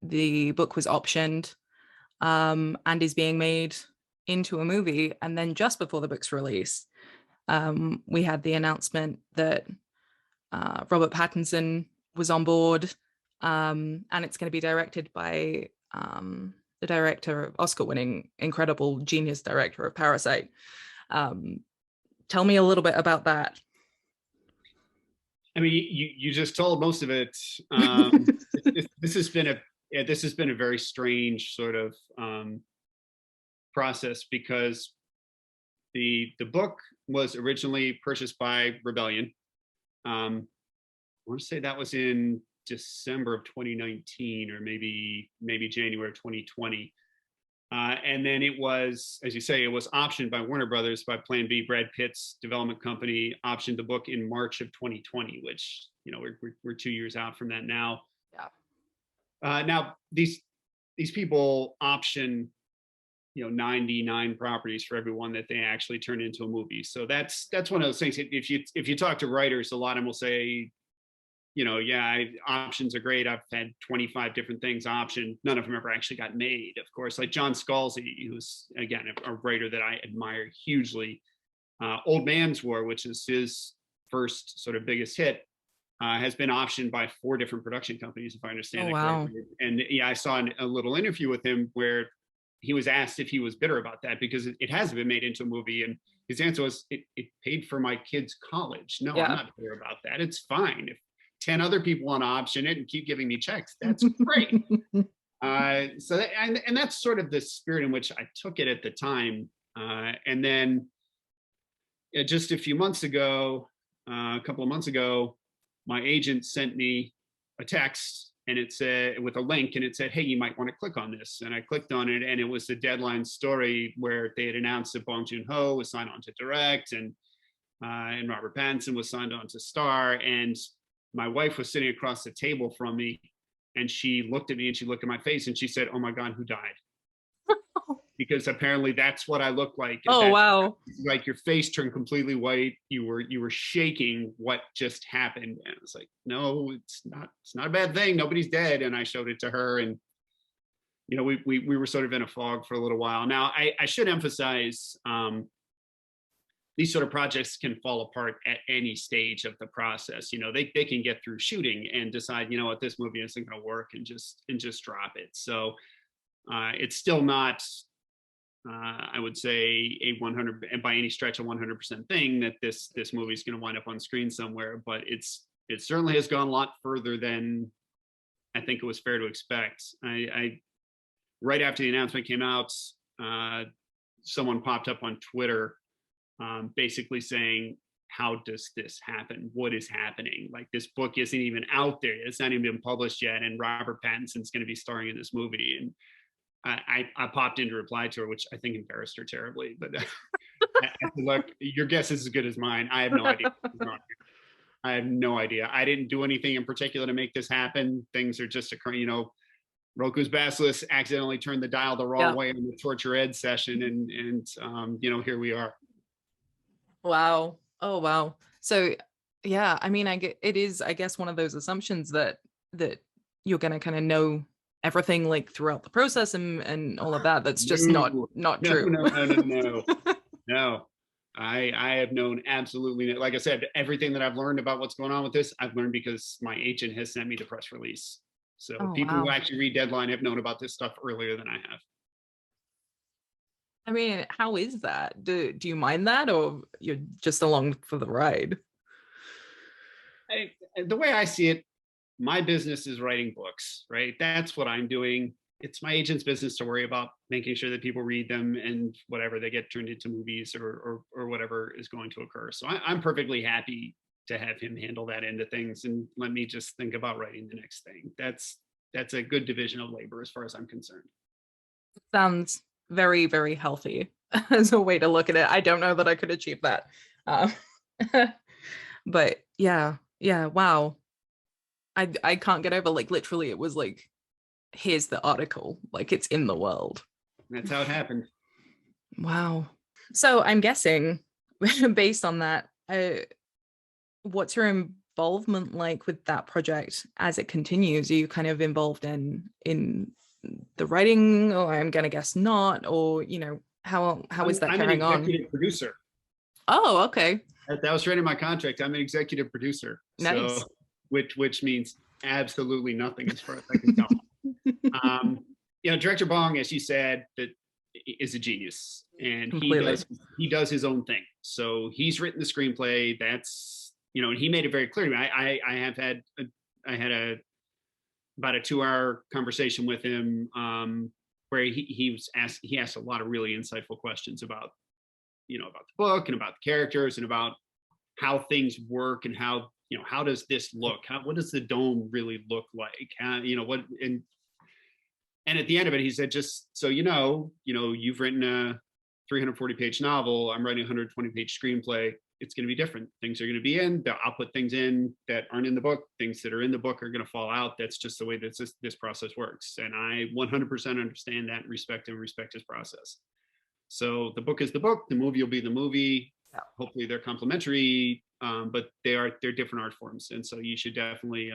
The book was optioned and is being made into a movie. And then just before the book's release, we had the announcement that Robert Pattinson was on board, and it's going to be directed by the director, Oscar-winning, incredible genius director of Parasite. Tell me a little bit about that. I mean, you just told most of it. This has been a very strange sort of process, because the book was originally purchased by Rebellion. I want to say that was in December of 2019, or maybe January of 2020. And then it was, as you say, it was optioned by Warner Brothers, by Plan B, Brad Pitt's development company, optioned the book in March of 2020, which, we're 2 years out from that now. Yeah. Now these people option, 99 properties for every one that they actually turn into a movie. So that's one of those things. If you talk to writers, a lot of them will say, options are great. I've had 25 different things optioned. None of them ever actually got made, of course. Like John Scalzi, who's, again, a writer that I admire hugely. Old Man's War, which is his first sort of biggest hit, has been optioned by 4 different production companies, if I understand it correctly. And I saw a little interview with him where he was asked if he was bitter about that because it hasn't been made into a movie. And his answer was, it paid for my kids' college. No, I'm not bitter about that. It's fine. If 10 other people want to option it and keep giving me checks, that's great. And that's sort of the spirit in which I took it at the time. And then just a couple of months ago, my agent sent me a text and it said, with a link, and it said, hey, you might want to click on this. And I clicked on it, and it was the Deadline story where they had announced that Bong Joon-Ho was signed on to direct, and Robert Pattinson was signed on to star. And my wife was sitting across the table from me, and she looked at me and she looked at my face and she said, oh my God, who died? Because apparently that's what I look like. Oh, wow. Like your face turned completely white. You were shaking. What just happened? And I was like, no, it's not a bad thing. Nobody's dead. And I showed it to her, and we were sort of in a fog for a little while. Now I should emphasize, these sort of projects can fall apart at any stage of the process. They can get through shooting and decide, what, this movie isn't going to work, and just drop it. So it's still not, I would say, a 100, and by any stretch, a 100% thing that this movie is going to wind up on screen somewhere. But it certainly has gone a lot further than I think it was fair to expect. I right after the announcement came out, someone popped up on Twitter, basically saying, how does this happen? What is happening? Like, this book isn't even out there. It's not even been published yet. And Robert Pattinson's going to be starring in this movie. And I popped in to reply to her, which I think embarrassed her terribly. But look, your guess is as good as mine. I have no idea. I have no idea. I didn't do anything in particular to make this happen. Things are just occurring. Roku's Basilisk accidentally turned the dial the wrong way in the Torture Ed session, and here we are. Wow. Oh, wow. So, yeah, I mean, it is, I guess, one of those assumptions that you're going to kind of know everything, like, throughout the process and all of that. That's just not true. No. I have known absolutely, like I said, everything that I've learned about what's going on with this, I've learned because my agent has sent me the press release. So people who actually read Deadline have known about this stuff earlier than I have. I mean, how is that? Do you mind that, or you're just along for the ride? The way I see it, my business is writing books, right? That's what I'm doing. It's my agent's business to worry about making sure that people read them and whatever, they get turned into movies or whatever is going to occur. So I'm perfectly happy to have him handle that end of things and let me just think about writing the next thing. That's a good division of labor as far as I'm concerned. Sounds very, very healthy as a way to look at it. I don't know that I could achieve that. But yeah, wow. I can't get over, like, literally it was like, here's the article, like, it's in the world. That's how it happened. Wow. So I'm guessing, based on that, what's your involvement like with that project as it continues? Are you kind of involved in the writing, or I'm gonna guess not, or how is that carrying on? I'm an executive producer. Oh, okay. That was right in my contract. I'm an executive producer. Nice. So, which means absolutely nothing as far as I can tell. Director Bong, as you said, that is a genius, and he does his own thing. So he's written the screenplay. That's and he made it very clear to me. I had about a 2-hour conversation with him, where he asked a lot of really insightful questions about about the book and about the characters and about how things work and how does this look? What does the dome really look like? And at the end of it, he said, just so you've written a 340-page novel. I'm writing a 120-page screenplay. It's going to be different. Things are going to be in. I'll put things in that aren't in the book. Things that are in the book are going to fall out. That's just the way that this process works. And I 100% understand that and respect his process. So the book is the book. The movie will be the movie. Yeah. Hopefully they're complementary. but they're different art forms, and so you should definitely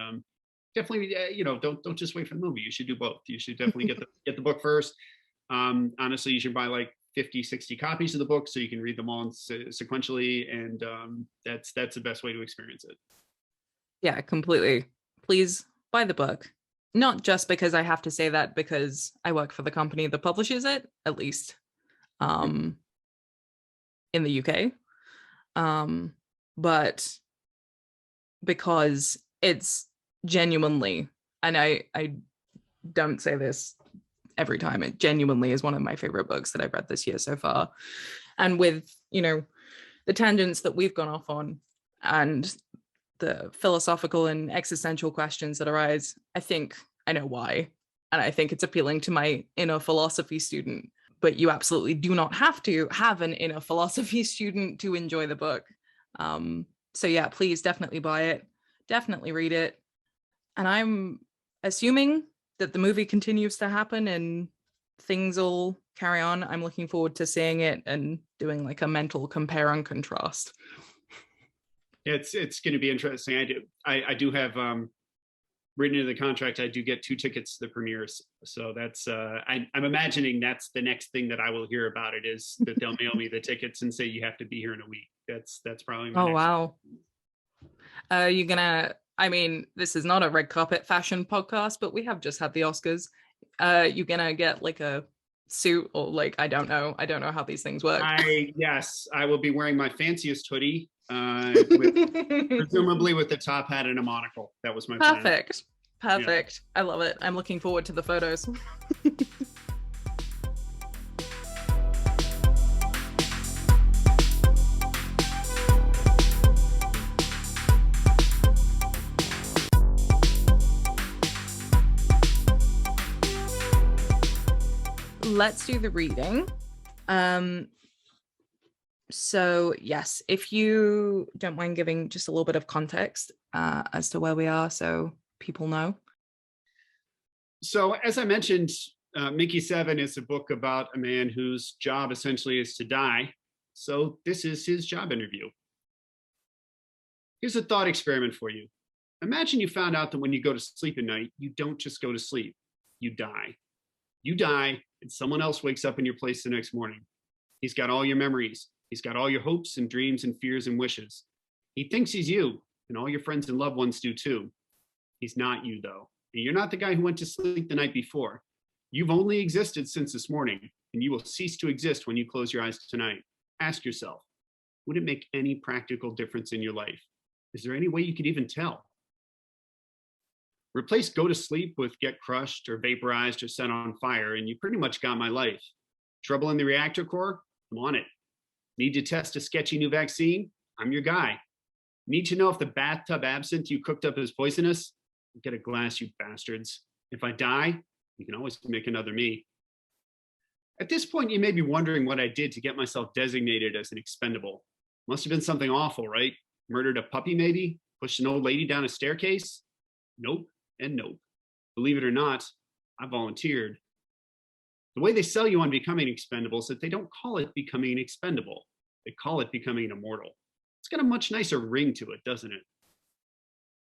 don't just wait for the movie. You should do both. You should definitely get the book first. Honestly, you should buy like 50, 60 copies of the book so you can read them all sequentially, and that's the best way to experience it. Yeah, completely. Please buy the book. Not just because I have to say that because I work for the company that publishes it, at least in the UK, but because it's genuinely, and I don't say this every time, it genuinely is one of my favorite books that I've read this year so far. And with, the tangents that we've gone off on and the philosophical and existential questions that arise, I think I know why. And I think it's appealing to my inner philosophy student. But you absolutely do not have to have an inner philosophy student to enjoy the book. So yeah, please definitely buy it. Definitely read it. And I'm assuming that the movie continues to happen and things will carry on. I'm looking forward to seeing it and doing like a mental compare and contrast. It's going to be interesting. I do have written into the contract. I do get 2 tickets to the premieres, so that's I'm imagining that's the next thing that I will hear about it, is that they'll mail me the tickets and say you have to be here in a week. That's probably my Oh next. wow. You're gonna, I mean, this is not a red carpet fashion podcast, but we have just had the Oscars. You gonna get like a suit, or like I don't know how these things work. Yes, I will be wearing my fanciest hoodie, presumably with the top hat and a monocle. That was my plan. Perfect. Yeah. I love it. I'm looking forward to the photos. Let's do the reading. So yes, if you don't mind giving just a little bit of context as to where we are so people know. So as I mentioned, Mickey 7 is a book about a man whose job essentially is to die. So this is his job interview. Here's a thought experiment for you. Imagine you found out that when you go to sleep at night, you don't just go to sleep, you die. You die, and someone else wakes up in your place the next morning. He's got all your memories. He's got all your hopes and dreams and fears and wishes. He thinks he's you, and all your friends and loved ones do too. He's not you, though. And you're not the guy who went to sleep the night before. You've only existed since this morning, and you will cease to exist when you close your eyes tonight. Ask yourself, would it make any practical difference in your life? Is there any way you could even tell? Replace go to sleep with get crushed or vaporized or set on fire, and you pretty much got my life. Trouble in the reactor core? I'm on it. Need to test a sketchy new vaccine? I'm your guy. Need to know if the bathtub absinthe you cooked up is poisonous? Get a glass, you bastards. If I die, you can always make another me. At this point, you may be wondering what I did to get myself designated as an expendable. Must have been something awful, right? Murdered a puppy, maybe? Pushed an old lady down a staircase? Nope. And nope. Believe it or not, I volunteered. The way they sell you on becoming expendable is that they don't call it becoming expendable. They call it becoming immortal. It's got a much nicer ring to it, doesn't it?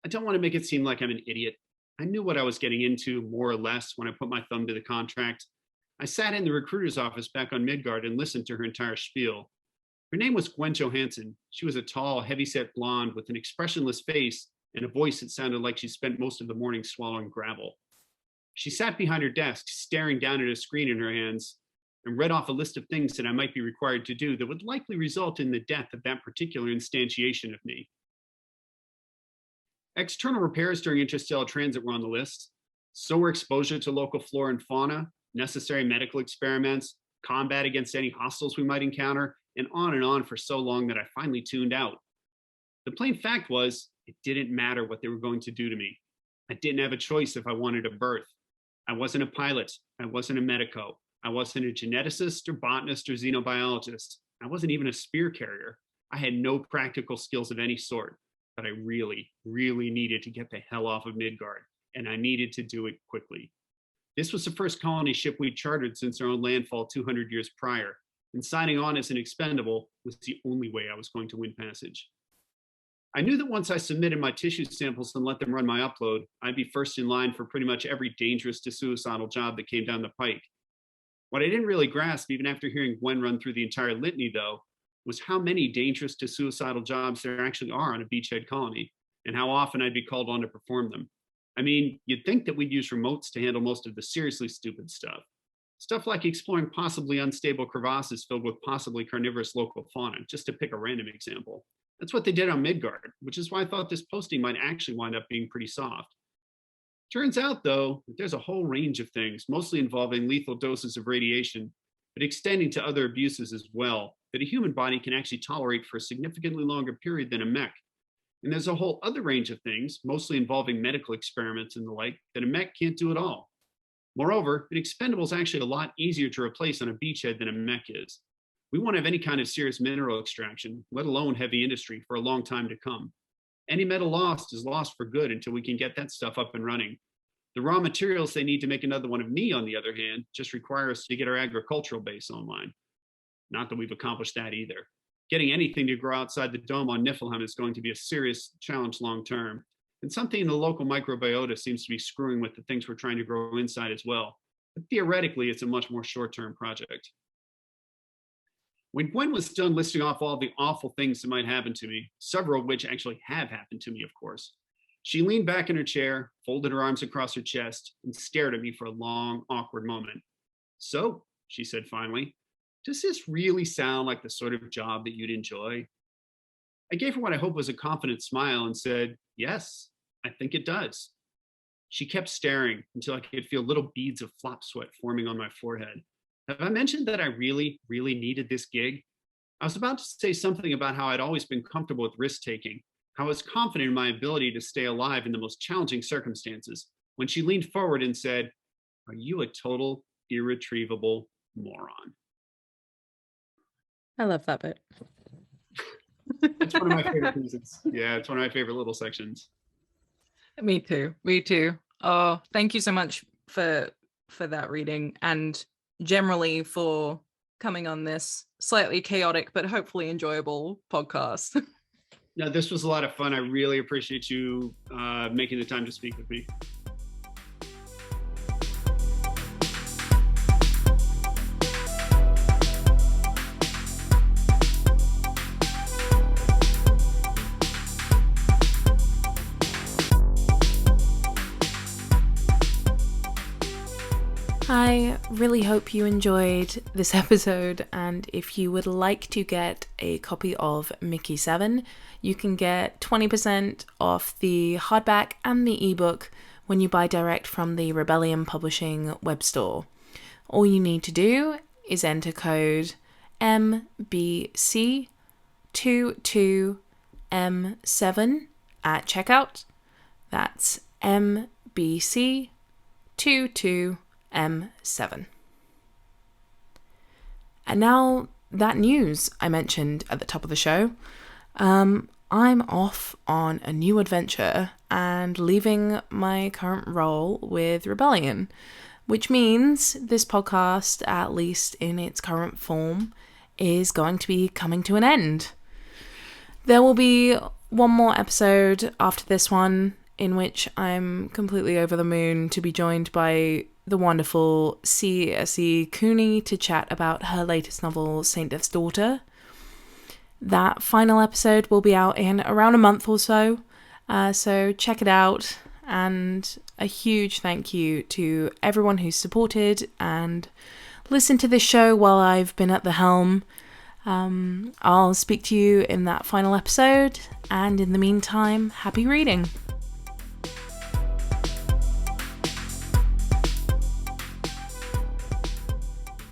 I don't want to make it seem like I'm an idiot. I knew what I was getting into, more or less, when I put my thumb to the contract. I sat in the recruiter's office back on Midgard and listened to her entire spiel. Her name was Gwen Johansson. She was a tall, heavyset blonde with an expressionless face and a voice that sounded like she spent most of the morning swallowing gravel. She sat behind her desk, staring down at a screen in her hands, and read off a list of things that I might be required to do that would likely result in the death of that particular instantiation of me. External repairs during interstellar transit were on the list. So were exposure to local flora and fauna, necessary medical experiments, combat against any hostiles we might encounter, and on for so long that I finally tuned out. The plain fact was, it didn't matter what they were going to do to me. I didn't have a choice if I wanted a birth. I wasn't a pilot. I wasn't a medico. I wasn't a geneticist or botanist or xenobiologist. I wasn't even a spear carrier. I had no practical skills of any sort, but I really, really needed to get the hell off of Midgard, and I needed to do it quickly. This was the first colony ship we'd chartered since our own landfall 200 years prior, and signing on as an expendable was the only way I was going to win passage. I knew that once I submitted my tissue samples and let them run my upload, I'd be first in line for pretty much every dangerous to suicidal job that came down the pike. What I didn't really grasp, even after hearing Gwen run through the entire litany, though, was how many dangerous to suicidal jobs there actually are on a beachhead colony, and how often I'd be called on to perform them. I mean, you'd think that we'd use remotes to handle most of the seriously stupid stuff. Stuff like exploring possibly unstable crevasses filled with possibly carnivorous local fauna, just to pick a random example. That's what they did on Midgard, which is why I thought this posting might actually wind up being pretty soft. Turns out, though, that there's a whole range of things, mostly involving lethal doses of radiation, but extending to other abuses as well, that a human body can actually tolerate for a significantly longer period than a mech. And there's a whole other range of things, mostly involving medical experiments and the like, that a mech can't do at all. Moreover, an expendable is actually a lot easier to replace on a beachhead than a mech is. We won't have any kind of serious mineral extraction, let alone heavy industry, for a long time to come. Any metal lost is lost for good until we can get that stuff up and running. The raw materials they need to make another one of me, on the other hand, just require us to get our agricultural base online. Not that we've accomplished that either. Getting anything to grow outside the dome on Niflheim is going to be a serious challenge long term, and something in the local microbiota seems to be screwing with the things we're trying to grow inside as well. But theoretically, it's a much more short-term project. When Gwen was done listing off all the awful things that might happen to me, several of which actually have happened to me, of course, she leaned back in her chair, folded her arms across her chest, and stared at me for a long, awkward moment. "So," she said finally, "does this really sound like the sort of job that you'd enjoy?" I gave her what I hope was a confident smile and said, "Yes, I think it does." She kept staring until I could feel little beads of flop sweat forming on my forehead. Have I mentioned that I really, really needed this gig? I was about to say something about how I'd always been comfortable with risk taking, how I was confident in my ability to stay alive in the most challenging circumstances, when she leaned forward and said, "Are you a total, irretrievable moron?" I love that bit. It's one of my favorite pieces. Yeah, it's one of my favorite little sections. Me too. Me too. Oh, thank you so much for that reading, and generally for coming on this slightly chaotic but hopefully enjoyable podcast. No, this was a lot of fun. I really appreciate you making the time to speak with me. I really hope you enjoyed this episode, and if you would like to get a copy of Mickey 7, you can get 20% off the hardback and the ebook when you buy direct from the Rebellion Publishing web store. All you need to do is enter code MBC22M7 at checkout. That's MBC22M7. And now that news I mentioned at the top of the show, I'm off on a new adventure and leaving my current role with Rebellion, which means this podcast, at least in its current form, is going to be coming to an end. There will be one more episode after this one, in which I'm completely over the moon to be joined by the wonderful C.S.E. Cooney to chat about her latest novel, Saint Death's Daughter. That final episode will be out in around a month or so, so check it out. And a huge thank you to everyone who's supported and listened to this show while I've been at the helm. I'll speak to you in that final episode, and in the meantime, happy reading.